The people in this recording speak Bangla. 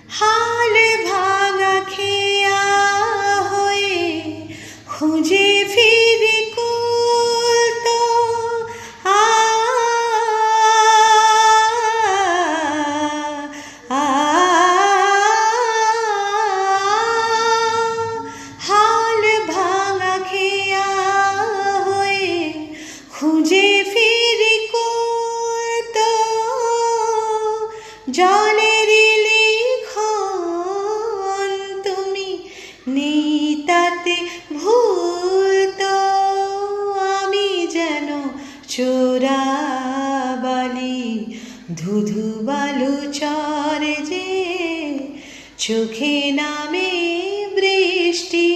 হাল ভাঙা খেয়া হয়ে খুঁজে ফিরি কুল তো আ আ হাল ভাঙা খেয়া হয়ে খুঁজে ফিরি কুল তো জলের লিখন তুমি নেই তাতে ভুল তো আমি যেন চোরাবালি ধুধু বালু চরে যে চোখে নামে বৃষ্টি।